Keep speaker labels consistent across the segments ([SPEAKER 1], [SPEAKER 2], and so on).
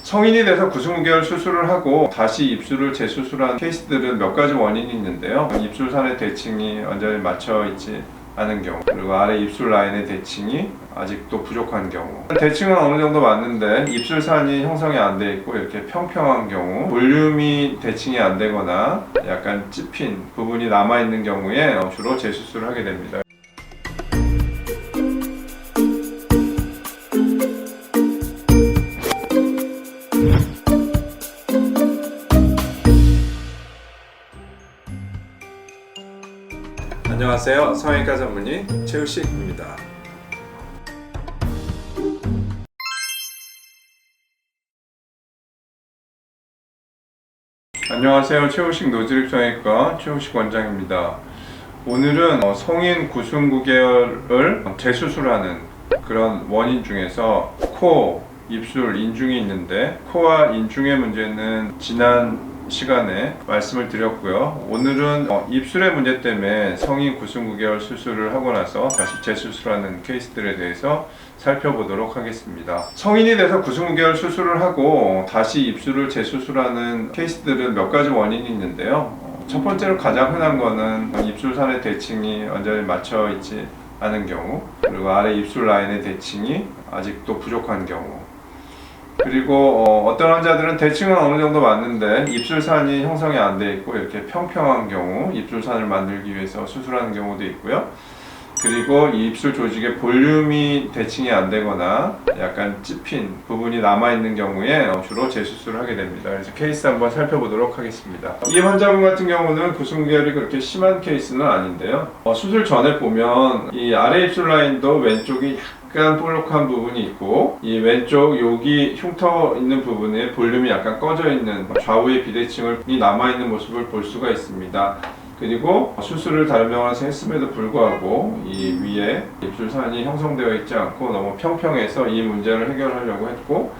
[SPEAKER 1] 성인이 돼서 9개월 수술을 하고 다시 입술을 재수술한 케이스들은 몇 가지 원인이 있는데요. 입술산의 대칭이 완전히 맞춰 있지 않은 경우, 그리고 아래 입술 라인의 대칭이 아직도 부족한 경우, 대칭은 어느 정도 맞는데 입술산이 형성이 안 돼 있고 이렇게 평평한 경우, 볼륨이 대칭이 안 되거나 약간 찝힌 부분이 남아 있는 경우에 주로 재수술을 하게 됩니다. 안녕하세요. 성형외과 전문의 최우식입니다. 안녕하세요. 최우식 노즈립 성형외과 최우식 원장입니다. 오늘은 성인 9개월을 재수술하는 그런 원인 중에서 코, 입술, 인중이 있는데, 코와 인중의 문제는 지난 시간에 말씀을 드렸고요. 오늘은 입술의 문제 때문에 성인 9개월 수술을 하고 나서 다시 재수술하는 케이스들에 대해서 살펴보도록 하겠습니다. 성인이 돼서 9개월 수술을 하고 다시 입술을 재수술하는 케이스들은 몇 가지 원인이 있는데요. 첫 번째로 가장 흔한 거는 입술산의 대칭이 완전히 맞춰 있지 않은 경우, 그리고 아래 입술 라인의 대칭이 아직도 부족한 경우, 그리고 어떤 환자들은 대칭은 어느 정도 맞는데 입술산이 형성이 안 돼 있고 이렇게 평평한 경우, 입술산을 만들기 위해서 수술하는 경우도 있고요. 그리고 이 입술 조직의 볼륨이 대칭이 안 되거나 약간 찝힌 부분이 남아 있는 경우에 주로 재수술을 하게 됩니다. 그래서 케이스 한번 살펴보도록 하겠습니다. 이 환자분 같은 경우는 9개월이 그렇게 심한 케이스는 아닌데요. 수술 전에 보면 이 아래 입술 라인도 왼쪽이 약간 볼록한 부분이 있고, 이 왼쪽 여기 흉터 있는 부분에 볼륨이 약간 꺼져 있는 좌우의 비대칭이 남아 있는 모습을 볼 수가 있습니다. 그리고 수술을 다른 병원에서 했음에도 불구하고 이 위에 입술산이 형성되어 있지 않고 너무 평평해서 이 문제를 해결하려고 했고,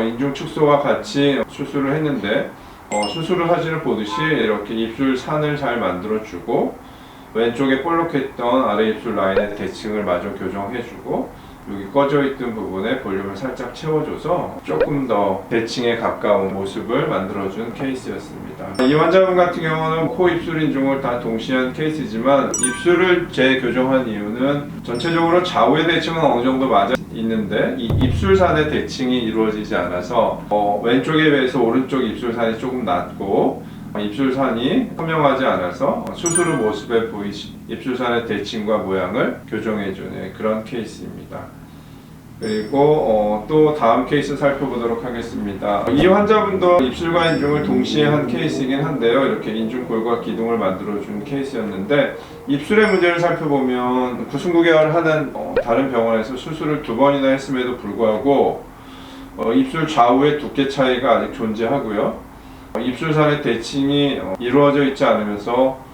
[SPEAKER 1] 인중 축소와 같이 수술을 했는데 수술을 사진을 보듯이 이렇게 입술산을 잘 만들어주고, 왼쪽에 볼록했던 아래 입술 라인의 대칭을 마저 교정해주고, 여기 꺼져있던 부분에 볼륨을 살짝 채워줘서 조금 더 대칭에 가까운 모습을 만들어준 케이스였습니다. 이 환자분 같은 경우는 코, 입술, 인중을 다 동시에 한 케이스지만 입술을 재교정한 이유는 전체적으로 좌우의 대칭은 어느 정도 맞아 있는데 이 입술산의 대칭이 이루어지지 않아서 왼쪽에 비해서 오른쪽 입술산이 조금 낮고 입술산이 선명하지 않아서 수술 후 모습에 보이신 입술산의 대칭과 모양을 교정해주는 그런 케이스입니다. 그리고 또 다음 케이스 살펴보도록 하겠습니다. 이 환자분도 입술과 인중을 동시에 한 케이스이긴 한데요. 이렇게 인중골과 기둥을 만들어준 케이스였는데, 입술의 문제를 살펴보면 9개월 하는 다른 병원에서 수술을 2번이나 했음에도 불구하고 입술 좌우의 두께 차이가 아직 존재하고요. 입술산의 대칭이 이루어져 있지 않으면서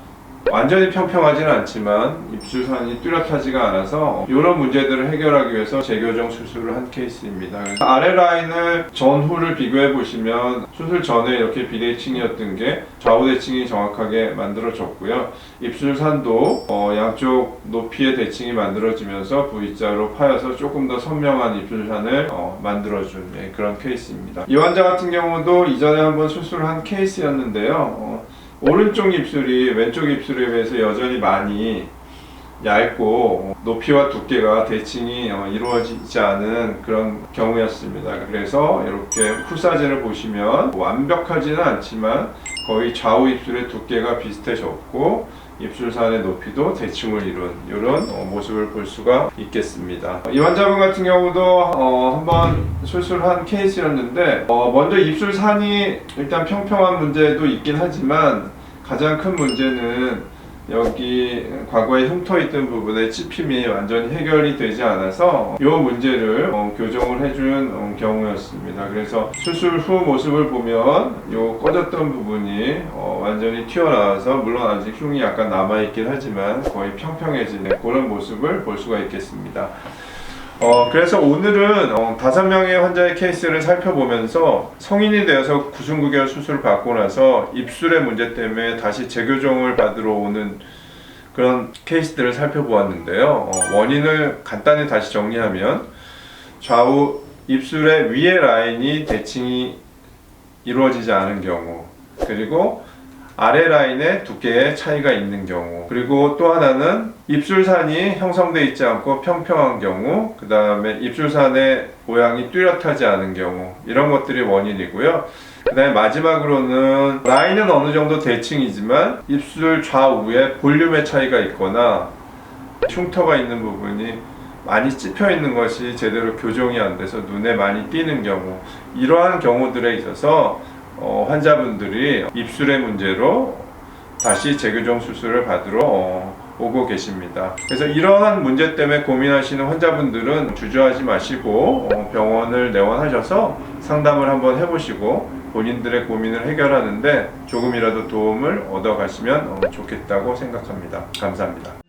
[SPEAKER 1] 완전히 평평하지는 않지만 입술산이 뚜렷하지가 않아서 이런 문제들을 해결하기 위해서 재교정 수술을 한 케이스입니다. 아래 라인을 전후를 비교해 보시면 수술 전에 이렇게 비대칭이었던 게 좌우 대칭이 정확하게 만들어졌고요. 입술산도 양쪽 높이의 대칭이 만들어지면서 V자로 파여서 조금 더 선명한 입술산을 만들어준 그런 케이스입니다. 이 환자 같은 경우도 이전에 한번 수술을 한 케이스였는데요. 오른쪽 입술이 왼쪽 입술에 비해서 여전히 많이 얇고 높이와 두께가 대칭이 이루어지지 않은 그런 경우였습니다. 그래서 이렇게 후사진을 보시면 완벽하지는 않지만 거의 좌우 입술의 두께가 비슷해졌고 입술산의 높이도 대칭을 이룬 이런 모습을 볼 수가 있겠습니다. 이 환자분 같은 경우도 한번 수술한 케이스였는데 먼저 입술산이 일단 평평한 문제도 있긴 하지만 가장 큰 문제는 여기 과거에 흉터 있던 부분의 찝힘이 완전히 해결이 되지 않아서 이 문제를 교정을 해준 경우였습니다. 그래서 수술 후 모습을 보면 이 꺼졌던 부분이 완전히 튀어나와서, 물론 아직 흉이 약간 남아있긴 하지만 거의 평평해지는 그런 모습을 볼 수가 있겠습니다. 그래서 오늘은 5명의 환자의 케이스를 살펴보면서 성인이 되어서 9개월 수술을 받고 나서 입술의 문제 때문에 다시 재교정을 받으러 오는 그런 케이스들을 살펴보았는데요. 원인을 간단히 다시 정리하면 좌우 입술의 위에 라인이 대칭이 이루어지지 않은 경우, 그리고 아래 라인의 두께의 차이가 있는 경우, 그리고 또 하나는 입술산이 형성되어 있지 않고 평평한 경우, 그 다음에 입술산의 모양이 뚜렷하지 않은 경우, 이런 것들이 원인이고요. 그 다음에 마지막으로는 라인은 어느 정도 대칭이지만 입술 좌우에 볼륨의 차이가 있거나 흉터가 있는 부분이 많이 찝혀 있는 것이 제대로 교정이 안 돼서 눈에 많이 띄는 경우, 이러한 경우들에 있어서 환자분들이 입술의 문제로 다시 재교정 수술을 받으러 오고 계십니다. 그래서 이러한 문제 때문에 고민하시는 환자분들은 주저하지 마시고 병원을 내원하셔서 상담을 한번 해보시고 본인들의 고민을 해결하는데 조금이라도 도움을 얻어 가시면 좋겠다고 생각합니다. 감사합니다.